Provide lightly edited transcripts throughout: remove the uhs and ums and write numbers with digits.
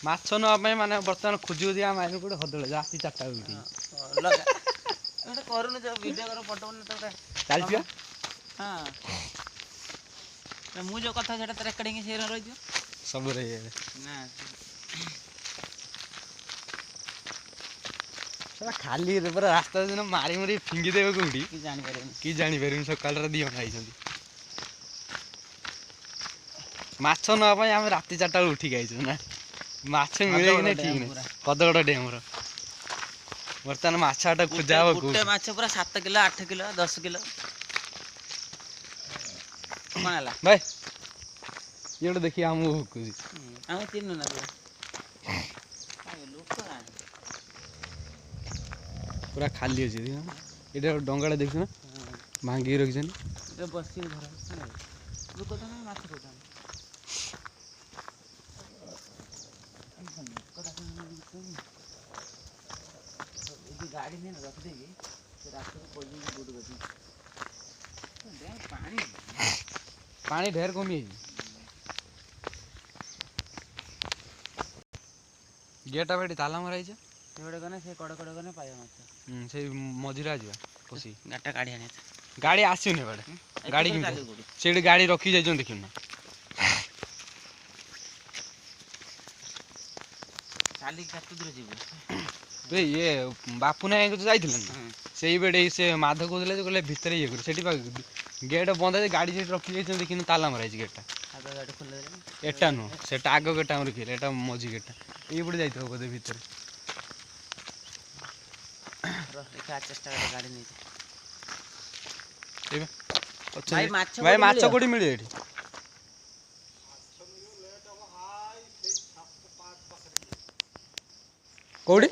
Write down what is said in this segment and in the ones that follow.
माछ न माने बर्तमान खोजु दिया माइल कोड हदले राती 4टा उठी लगा एटा करूनु जो वीडियो कर फोटो न तो चल पिया हां मु जो कथा सेटा रेकॉर्डिंग से रहि जो सब रे ना साला खाली रे पूरा रास्ता दिन मारी मारी फिंगी देबे कोठी की जानि परन सकाल रे दियो खाइ छथि माछ न पय हम राती 4टा उठी गई छु ना माछ मिले कि नै ठीक नै कदगड डैम रो बर्तन माछाटा खोजाबो गुटे माछ पूरा 7 किलो 8 किलो 10 किलो कोनला भाई येडो देखि हम कुजी हम चिन्नु ना लोक पूरा खाली अछि एटा डंगाडा देखु ना भांगी रखिछन ए बसी घर लोक त ना माछ कोटा गाड़ी नहीं रख देगी तो रास्ते में कोई भी गुड गति पानी पानी ढेर कमी गेटा बेटी ताला मराई छ सेबडे गने से कड़ कड़ गने पाया माछ से मजिरा जिवा पसी गाटा काढी आने गाड़ी आसी ने बडे गाड़ी कि सेडी गाड़ी रखी जाई छ देखिन ना चाली कत दूर जीव बे ये बापू ना को जाइथिले ना सेई बेडे से माधव को दिले कहले भीतर ये कर सेठी गेट बंद है गाड़ी जे रखी जाई छ देखिन ताला मराई छ गेटा आगे गाड़ी खोल दे एटा नो सेटा आगो गेटा हमर खेले एटा मजी गेटा ए पड़े जाइतो बोदे भीतर देखा चेष्टा कर गाड़ी नहीं ए भाई माछ कोडी मिले एठी कोडी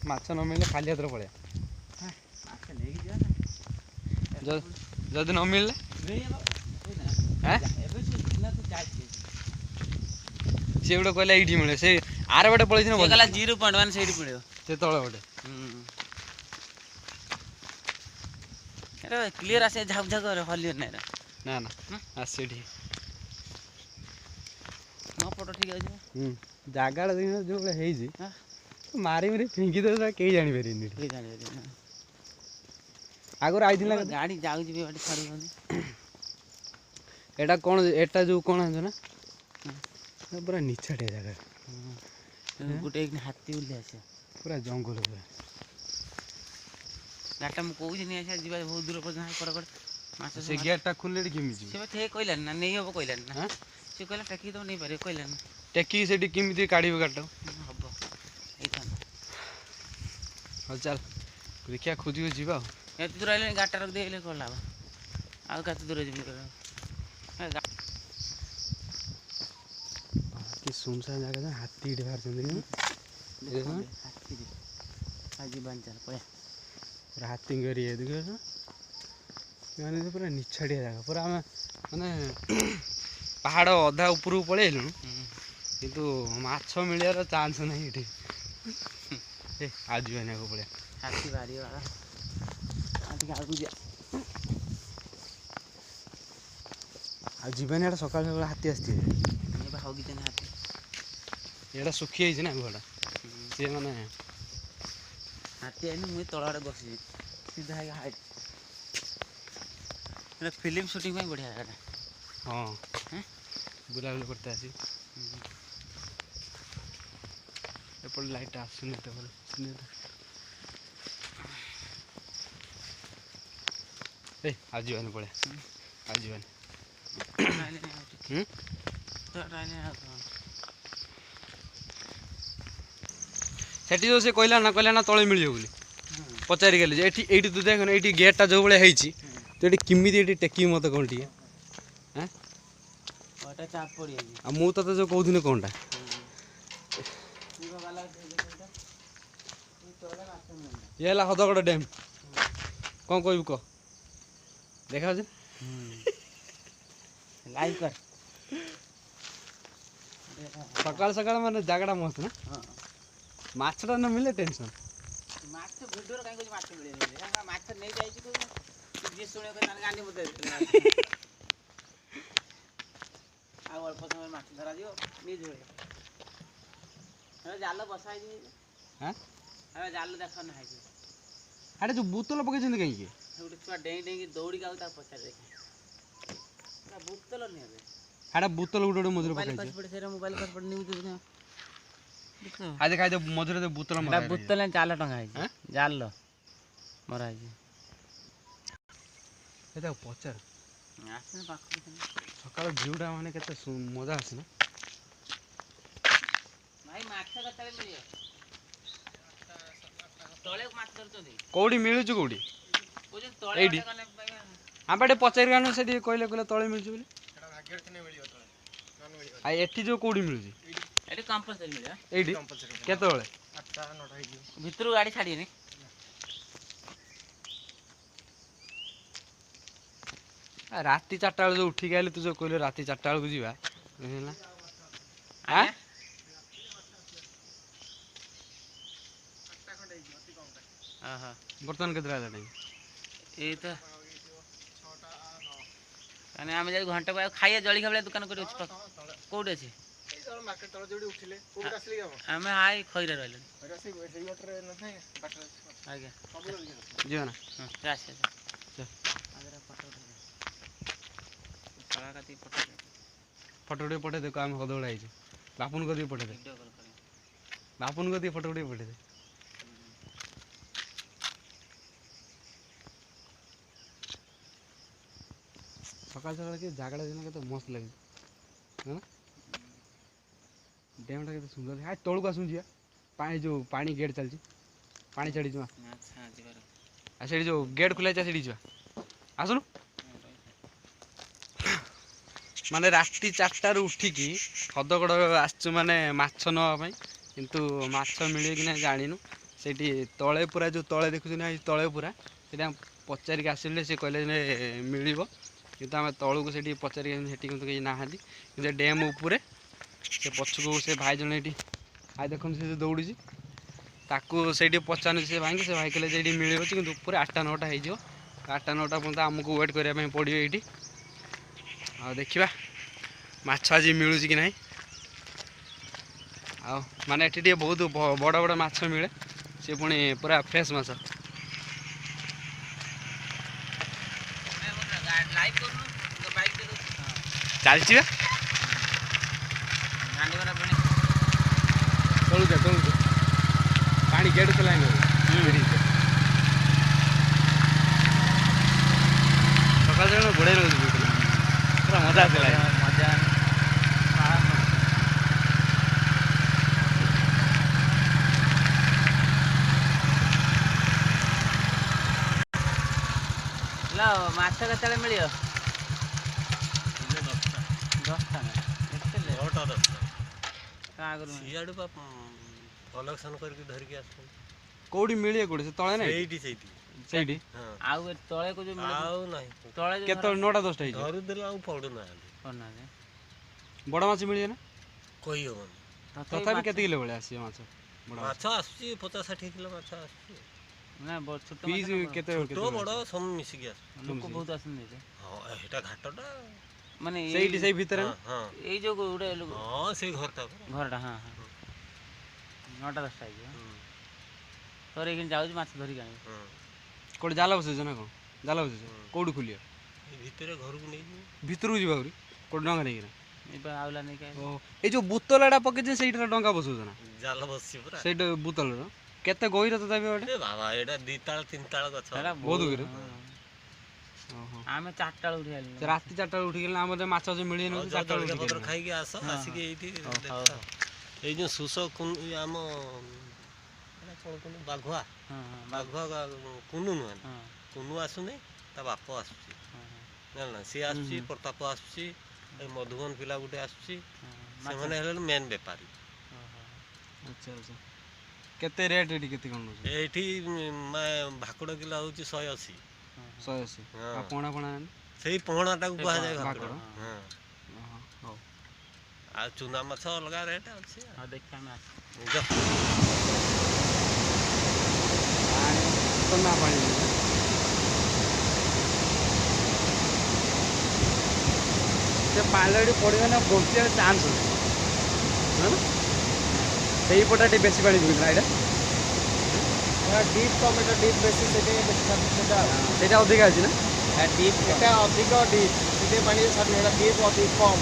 माछ न मिले खाली हाथ रे पळे माछ लेके जा जदी न मिलले हैं एबे से ना तो चार्ज सेउडो कहले एठी मिले से आरे बटे पळै छिन बोला 0.1 सेठी पळियो से तळे बटे अरे क्लियर आसे झाप झाप रे हलियो नै ना ना आसे ठीक न फोटो ठीक अछि जागाडा देखिन जो बळे हेई जी मारी मारी फिंगी दे के जानि बेरिनी के जानि बेरिनी आगर आइथिला गाड़ी जाउ जी बाटे छाडू बंदी एटा कोन एटा जो कोन है ना पूरा निछाटे जगह गुटे एक हाथी उले आसे पूरा जंगल पूरा गाटा म कहू जे नै आसे जीवा बहुत दूर पर जाय कर माछ से गेटटा खुलले किमि जी से थे कहला ना नै होबो कहला ना से कहला टेकी तो नै पारे कहला ना टेकी सेठी किमिति काढिबो गाटा हबो एथान हो चल देखिया खोजियो जीवा एत दूर आइले गाटा रख देले कोला आ कत दूर जिबि कर कि सुनसान जगह ना हाथी ढेर चंदनी देखो हाथी आजी बांचल पय पूरा हाथी गरी है देखो माने पूरा निछाड़िया जगह पूरा माने पहाड़ अधा ऊपर पळेलु किंतु माछ मिलियार चांस नहीं एठी ए आज बने को पळे हाथी बारी वाला आदि आगु जा आ जीवन एटा सकाळ सकाळ हाथी आस्ती नै बा होगी जने हाथी एटा सुखी है ना गोडा से माने हाथी आनी मुई तळाडे बसी सीधा है हाइट ए फिल्म शूटिंग में बढ़िया है हां हैं बुला बुला करते आसी एपर लाइट आसुने तो बोल सुने तो ए आज बने पळे आज बने सेठी जो से कहला ना तळे मिलियो बोली पचारि गेले जे एठी एठी तू देख ना एठी गेटटा जो बळे हेची तो एठी किमिति एठी टेकी मत कोनटी हैं ओटा चाप पड़ी है आ मु त जो कहू दिन कोनटा ये ला हदगड़ डैम कौन कहबू कह देखा जे लाइव कर सकाळ सकाळ माने जागडा मस्त ना हां माछटा न मिले टेंशन माछ वीडियो रे काई कोइ माछ मिले नै माछ नै जाई छी तो जे सुने के गांडी बता ଆଉ ଅଳ୍ପ ସମୟ ମାଛ ଧରାଯିବ ନିଜ ଭଳିଆ। ଏବେ ଜାଲ ବସା ହେଇଛି। ହାଁ ଏବେ ଜାଲ ଦେଖ ନା ହେଇଛି। ଆରେ ଯୋଉ ବୁତଲ ପକେଇଛନ୍ତି କାହିଁକି? ଗୋଟେ ଛୁଆ ଡେଇଁ ଡେଇଁକି ଦୌଡ଼ିକି ଆଉ ତାକୁ ପଚାରି ଦେଖେ। ବୁତଲ ନିଏ ଏବେ। ଆରେ ବୁତଲ ଗୋଟେ ମଝିରେ ମୋବାଇଲ ପକେଇଛି। ଖସି ପଡେ ସେଇଟା ମୋବାଇଲ ଖସି ପଡେ ନ୍ୟୁଜ ଦେଖ। ଖାଇଦେ ଖାଇଦେ ମଝିରେ ବୁତଲ ମରା ହେଇଛି। ବୁତଲ ଜାଲ ଟଙ୍ଗା ହେଇଛି। ଜାଲ ମରା ହେଇଛି। ଏ ତାକୁ ପଚାର। ଆସେନି ପାଖକୁ। ସକାଳ ଭିଉଟା ମାନେ କେତେ ମଜା ଆସେ ନା। ଭାଇ ମାଛ କେତେବେଳେ ମିଳିବ? ତଳେ ମାଛ ଧରୁଛନ୍ତି। କୋଉଠି ମିଳୁଛି କୋଉଠି? କହୁଛନ୍ତି ତଳେ ଏଇଠି। ବାଟେ ଗଲେ ପାଇବା। ଆମେ ଟିକେ ପଚାରିବା ନା ସେଠି କହିଲେ ତଳେ ମିଳୁଛି ବୋଲି। ଆଉ ଏଠି ଯୋଉ କୋଉଠି ମିଳୁଛି? ଏଠି କମ୍ପଲସରି ମିଳିବ। ଏଇଠି କେତେବେଳେ? ଭିତରୁ ଗାଡ଼ି ଛାଡ଼ିବେନି। ରାତି 4ଟା ବେଳେ ଯୋଉ ଉଠିକି ଆଇଲେ ତୁ ଯୋଉ କହିଲୁ ରାତି 4ଟା ବେଳକୁ ଯିବା ହେଲା। ଆଁ ବର୍ତ୍ତମାନ କେତେଟା ହେଲା ଟାଇମ୍? ଏଇ ତ ମାନେ ଆମେ ଯାଇ ଘଣ୍ଟେ ପରେ ଖାଇବା ଜଳିଖିଆ ଭଳିଆ ଦୋକାନ କୋଉଠି ଅଛି? କୋଉଠି ଅଛି? ଆମେ ହାଇ ଖଇରେ ରହିଲେଣି। ଆଜ୍ଞା ଯିବା ନା? ଆସ। ଫଟୋ ଟିକେ ପଠେଇ ଦେ ଆମେ ହଦଗଡ଼ା ହେଇଛୁ। ବାପୁନ କତିକି ପଠେଇ ଦେ। ବାପୁନ କତିକି ଫଟୋ ଟିକେ ପଠେଇ ଦେ। ସକାଳ ସକାଳ କି ଜାଗାଟା ଦିନ କେତେ ମସ୍ତ ଲାଗୁଛି। ହଁ ଡ୍ୟାମ୍ଟା କେତେ ସୁନ୍ଦର। ହାଇ ତଳକୁ ଆସୁନୁ ଯିବା। ଯୋଉ ପାଣି ଗେଟ୍ ଚାଲିଛି। ପାଣି ଛାଡ଼ିଛୁ ଆଉ ସେଇଠି ଯୋଉ ଗେଟ୍ ଖୋଲା ହେଇଛି ସେଇଠି ଯିବା। ଆସୁନୁ। ମାନେ ରାତି 4ଟାରୁ ଉଠିକି ହଦଗଡ଼ ଆସିଛୁ ମାନେ ମାଛ ନେବା ପାଇଁ। କିନ୍ତୁ ମାଛ ମିଳିବ କି ନାହିଁ ଜାଣିନୁ। ସେଇଠି ତଳେ ପୁରା ଯେଉଁ ତଳେ ଦେଖୁଛୁ ନା ତଳେ ପୁରା ସେଇଠି ଆମେ ପଚାରିକି ଆସିଲେ ସେ କହିଲେ ଯେ ମିଳିବ। କିନ୍ତୁ ଆମେ ତଳକୁ ସେଇଠି ପଚାରିକି ସେଠି କିନ୍ତୁ କେହି ନାହାନ୍ତି। କିନ୍ତୁ ଡ୍ୟାମ୍ ଉପରେ ସେ ପଛକୁ ସେ ଭାଇ ଜଣେ ଏଠି ଭାଇ ଦେଖନ୍ତୁ ସେ ଦୌଡ଼ିଛି। ତାକୁ ସେଇଠି ପଚାରୁଛି ସେ ଭାଇଙ୍କୁ। ସେ ଭାଇ କହିଲେ ଯେ ଏଇଠି ମିଳିବ କିନ୍ତୁ ଉପରେ 8ଟା 9ଟା ହେଇଯିବ। 8ଟା 9ଟା ପର୍ଯ୍ୟନ୍ତ ଆମକୁ ୱେଟ୍ କରିବା ପାଇଁ ପଡ଼ିବ ଏଇଠି। ଆଉ ଦେଖିବା ମାଛ ଆଜି ମିଳୁଛି କି ନାହିଁ। ଆଉ ମାନେ ଏଠି ଟିକେ ବହୁତ ବଡ଼ ବଡ଼ ମାଛ ମିଳେ। ସେ ପୁଣି ପୁରା ଫ୍ରେଶ୍ ମାଛ। ଚାଲିଛି ବା। ତଳକୁ ପାଣି ଗେଟ୍ ଖୋଲା ହେଇନି। ସକାଳ ସକାଳ ବଢ଼ିଆ ଲାଗୁଛି ପୁରା ମଜା ଆସିଲା। ମଜା ମାଛ କେତେବେଳେ ମିଳିବ? 10ଟା ସିଆଡ଼ୁ ବା କଲେକ୍ସନ୍ କରିକି ଧରିକି ଆସୁଛନ୍ତି। କୋଉଠି ମିଳିବ କୋଉଠି? ସେ ତଳେ ନାହିଁ ସେଇଠି। ଆଉ ତଳେ କୁ ଯୋଉ ଆଉ ନାହିଁ। ତଳେ କେତେବେଳେ 9ଟା 10ଟା ହେଇଯିବ। ଧରୁଥିଲେ ଆଉ ପଡ଼ୁନାହାନ୍ତି। ବଡ଼ ମାଛ ମିଳିବ ନା? କହି ହେବନି। ତଥାପି କେତେ କିଲୋ ଭଳିଆ ଆସିବ ମାଛ? ମାଛ ଆସୁଛି 50-60 କିଲୋ ମାଛ ଆସୁଛି। ନା ଛୋଟ ପିସ୍ କେତେ ଛୋଟ ବଡ଼ ସବୁ ମିଶିକି ଆସୁଛି। ଲୋକ ବହୁତ ଆସନ୍ତି। ହଁ ଏଇଟା ଘାଟଟା ମାନେ ସେଇଠି ସେଇ ଭିତରେ ଏଇ ଯୋଉ ଗୋଟେ ହଁ ସେଇ ଘରଟା ଘରଟା। ହଁ 9ଟା 10ଟା ହେଇଯିବ। ତୋର ଏଇଖିଣି ଯାଉଛି ମାଛ ଧରିକି ଆଣିବୁ। କୋଉଠି ଜାଲ ବସେଇଛ ନା କ'ଣ? ଜାଲ ବସେଇଛ କୋଉଠି ଖୋଲିବ? ଭିତରେ ଘରକୁ ନେଇଯିବୁ। ଭିତରକୁ ଯିବା ଆହୁରି କୋଉଠି ଡଙ୍ଗା ନେଇକିନା? ଏବେ ଆଉଲା ନେଇକି ଓ ଏଇ ଯୋଉ ବୁତଲଟା ପକେଇছে ସେଇଟାରେ ଡଙ୍ଗା ବସଉଛ ନା? ଜାଲ ବସିଛି ପୁରା ସେଇଟା ବୁତଲର କେତେ ଗହିର ତଥାପି ଗୋଟେ? ବାବା ଏଇଟା 2 ତାଳ 3 ତାଳ ଗଛ। ବହୁତ ଗହିର। ଆମେ 4ଟା ବେଳକୁ ଉଠି ଆଇଲୁ। ରାତି 4ଟା ବେଳକୁ ଉଠିକି ଆମର ମାଛ ମିଳିବନି। 4ଟା ବେଳକୁ ପତ୍ର ଖାଇକି ଆସ। ଆସିକି ଏଇଠି ଏଇ ଯେଉଁ ଶୁଷ ଆମ ବାଘୁଆ କୁନୁ ନୁହେଁ। କୁନୁ ଆସୁନି, ତା ବାପ ଆସୁଛି ଜାଣିଲ। ସିଏ ଆସୁଛି, ପ୍ରତାପ ଆସୁଛି, ଏଇ ମଧୁବନ ପିଲା ଗୋଟେ ଆସୁଛି। ସେମାନେ ହେଲେ ମେନ୍ ବେପାରୀ। ଆଚ୍ଛା ଆଚ୍ଛା। କେତେ ରେଟ୍ ଏଠି କେତେ କ'ଣ ନେଉଛନ୍ତି? ଏଇଠି ଭାକୁଡ଼ କିଲୋ ହେଉଛି 180। 180। ଆଉ ପଣା ସେଇ ପହଣାଟାକୁ କୁହାଯାଏ ଭାକୁଡ଼। ହଉ। ଆଉ ଚୁନା ମାଛ ଅଲଗା ରେଟ୍ ଅଛି। ଦେଖିବା ଆମେ ପାଣି से पानी पड़गले बंचा चान्स से पटा बेसी पानी जुड़ा यहाँ डीप टमेटो डीप बेसी से अधिका अच्छी ना डीप एटा अधिक डीप से पानी छाड़ डीप अधिक कम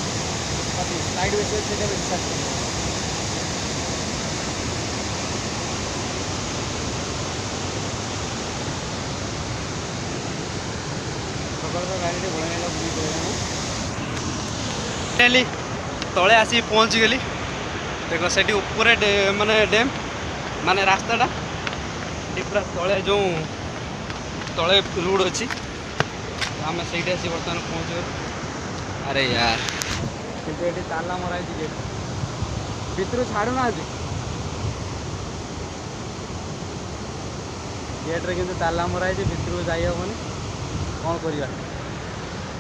साइड बेसी से बेसी छाड़ तले आसी पहुँची गली देख से ऊपर माने डैम माने रास्ताटा पूरा तले जो तले रोड अच्छी आम से बर्तमान पहुँच गलु। अरे यार किंतु ये ताला मराई गेट भितर छाड़ू ना गेट्रे कि ताला मराई भितर जाई हेनी कौन करवा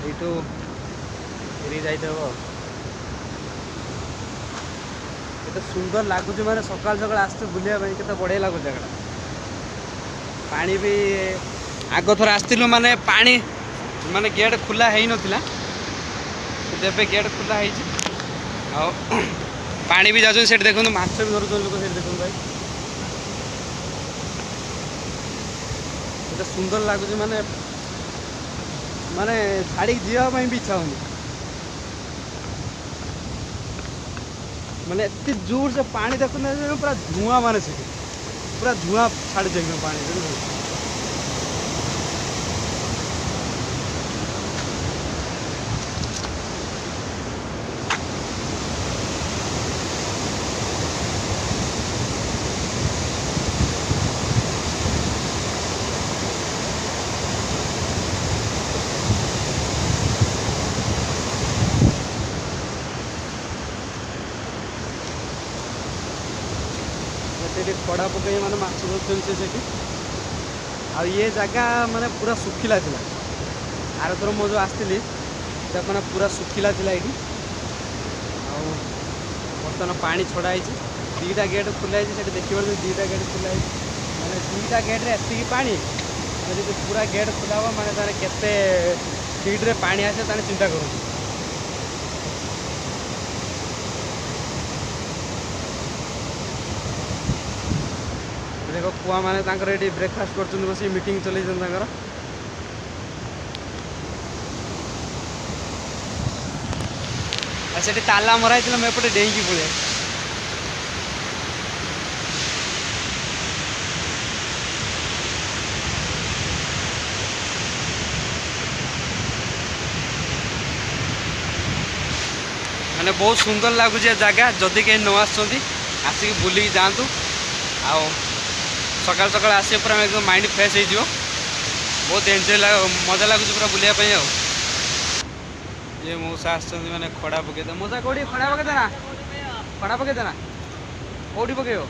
यू फेरी जाइदेव केते सुंदर लगुच मैंने सकाल सकाल आसते बुलिया केते बढ़िया लगुच जगह पानी भी आग थर आसलु माने पानी माने गेट खुला है नथिला एबे गेट खुला है पानी भी जाऊँ से देखो माछ भी धरुच लोक से देखो भाई केते सुंदर लगुच माने माने छाड़ी जीवाई भी इच्छा होनी माने एत जोर से पानी देखो पूरा धुआं माने से पूरा धुआं छाड़ी देख पानी कड़ा पकई मैंने माछ धरते आ ये जगह माने पूरा सुखिला थिला आर थर मो जो आसती मैंने पूरा सुखिला थिला ये बर्तमान पानी छड़ाई दीटा गेट खुलाई से देखिए दीटा गेट खुलाई मैंने दीटा गेट्रे एति पानी जो पूरा गेट खुला हम मैंने केते स्पीड्रे पानी आसे ताने चिंता करूँ देख पुआ मैंने ये ब्रेकफास्ट कर बस मीटिंग चल से ताला मराई मुझे डेईकी पड़े मैंने बहुत सुंदर लगुच जगह जदि कहीं न आसिक बुल जातु आ सकाल सकाल आसे पूरा एकदम माइंड फ्रेश हो बहुत एंजॉय मजा लगुच पूरा बुलाया ये मौसा मैंने खड़ा पकई दे मौसा कौटी खड़ा पकई देना खड़ा पकई देना कौटी पकईब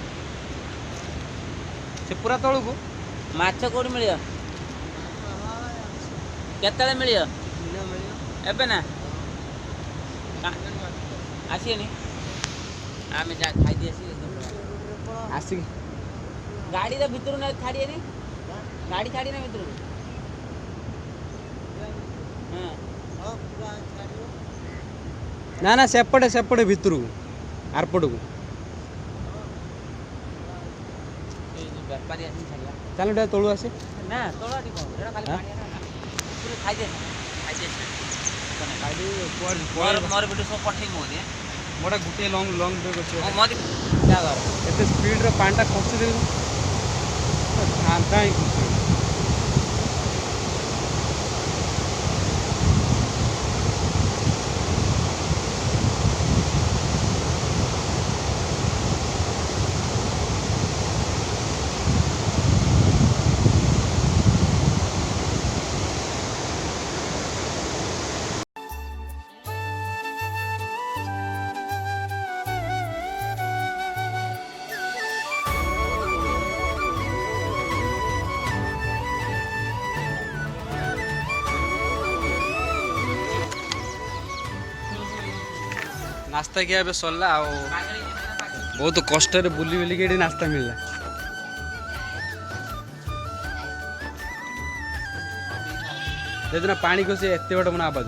से पूरा तलू को माछ कौटी मिल केतले मिल एबे ना आसीनी आम जा खाई दी आसिक गाड़ी तो भितर ना छाड़िए गाड़ी छाड़ी ना भितर ना ना सेपटे भितर आरपट को बेपारी छाड़िया चलो तलू आसे ना तोड़ा खाली खाई दे मोर वीडियो सब पठे मोदी मोटा गोटे लंग ब्रेक अच्छे मोदी एत स्पीड पानी खसी दे खसी नास्ता किया ए सरला बहुत कष्ट बुली बुल के नास्ता मिलला देखना पानी को से एत बड़ मन आवाज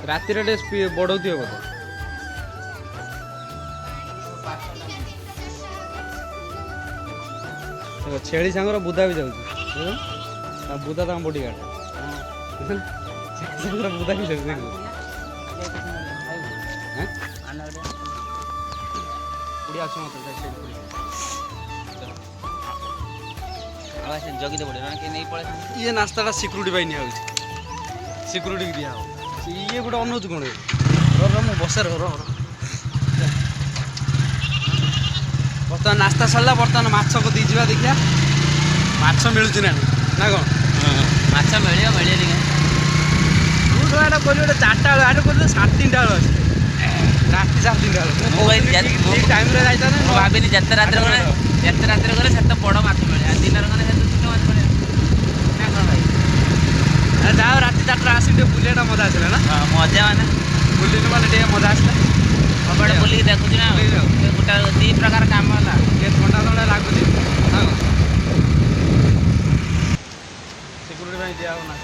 ରାତିରେ ଟିକେ ବଢ଼ଉଥିବ ବୋଧେ। ଦେଖ ଛେଳି ସାଙ୍ଗର ବୁଦା ବି ଯାଉଛି ତା ବୁଦା ତାଙ୍କ ବଡି ଗାର୍ଡ ସାଙ୍ଗର ବୁଦା ବି ଯାଉଛି ଦେଖ। ପୁଡ଼ିଆ ଅଛି ମତେ ଆଉ ସେ ଜଗିତେ ପଡ଼ିବ ନା କିଏ ନେଇ ପଳେଇ ଇଏ ନାସ୍ତାଟା ସିକ୍ୟୁରିଟି ପାଇଁ ନିଆ ହେଉଛି ସିକ୍ୟୁରିଟି ଦିଆ ହବ ଇଏ ଗୋଟେ ଅନଉଛି କ'ଣ ମୁଁ ବସେ ବର୍ତ୍ତମାନ ନାସ୍ତା ସରିଲା ବର୍ତ୍ତମାନ ମାଛ କତିକି ଯିବା ଦେଖିବା ମାଛ ମିଳୁଛି ନା ନା କ'ଣ ମାଛ ମିଳିବ ଟିକେ ମୁଁ ତ ଏଇଟା କହିଲି ଗୋଟେ 4ଟା ବେଳ ଏଇଟା କହିଲି 3:30 ବେଳ ଅଛି ରାତି 3:30 ବେଳ ମୁଁ ଠିକ୍ ଟାଇମ୍ରେ ଯାଇଥାନ୍ତେ ମୁଁ ଭାବିନି ଯେତେ ରାତିରେ ଗଲେ ସେତେ ବଡ଼ ମାଛ ମିଳେ ଆଉ ଦିନରେ ଗଲେ ସେତେ ଛୋଟ ମାଛ ମିଳେ ନା କ'ଣ ଭାଇ? ଯାହା ହଉ ରାତି 4ଟା ଆସିକି ଟିକେ ବୁଲିବାଟା ମଜା ଆସିଲା ନା ମଜା ମାନେ ବୁଲିଲୁ ମାନେ ଟିକେ ମଜା ଆସିଲା ସବୁଆଡ଼େ ବୁଲିକି ଦେଖୁଛୁ ନା ଗୋଟେ 2 ପ୍ରକାର କାମ ହେଲା ଟିକେ ଥଣ୍ଡା ଥଣ୍ଡା ଲାଗୁଛି ହଁ ସିକ୍ୟୁରିଟି ପାଇଁ ଦିଆ ହବ ନା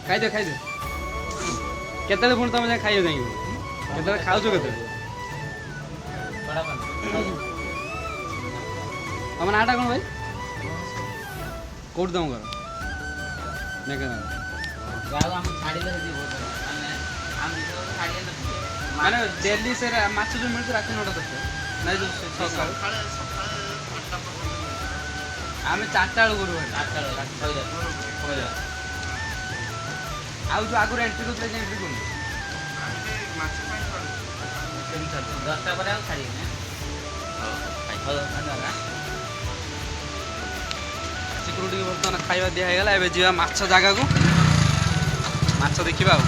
ଖାଇଦେ କେତେବେଳେ ପୁଣି ତମେ ଯାଇ ଖାଇବ ଯାଇକି କେତେବେଳେ ଖାଉଛ କେତେବେଳେ ତମ ନାଁଟା କ'ଣ ଭାଇ କୋଉଠି ତମ ଘର ମାନେ ଡେଲି ସେ ମାଛ ଯେଉଁ ମିଳୁଛି ରାତି 9ଟା 10ଟା ନାଇଁ ଯେଉଁ ସକାଳୁ ଆମେ 4ଟା ବେଳକୁ କରୁ ଆଉ ଯେଉଁ ଆଗରୁ ଏଣ୍ଟ୍ରି କରୁଥିଲେ ଯେ ଏଣ୍ଟ୍ରି କରୁନି 10ଟା ପରେ ଆଉ ଛାଡ଼ିବେନି ସିକ୍ୟୁରିଟିକି ବର୍ତ୍ତମାନ ଖାଇବା ଦିଆ ହେଇଗଲା ଏବେ ଯିବା ମାଛ ଜାଗାକୁ ମାଛ ଦେଖିବା ଆଉ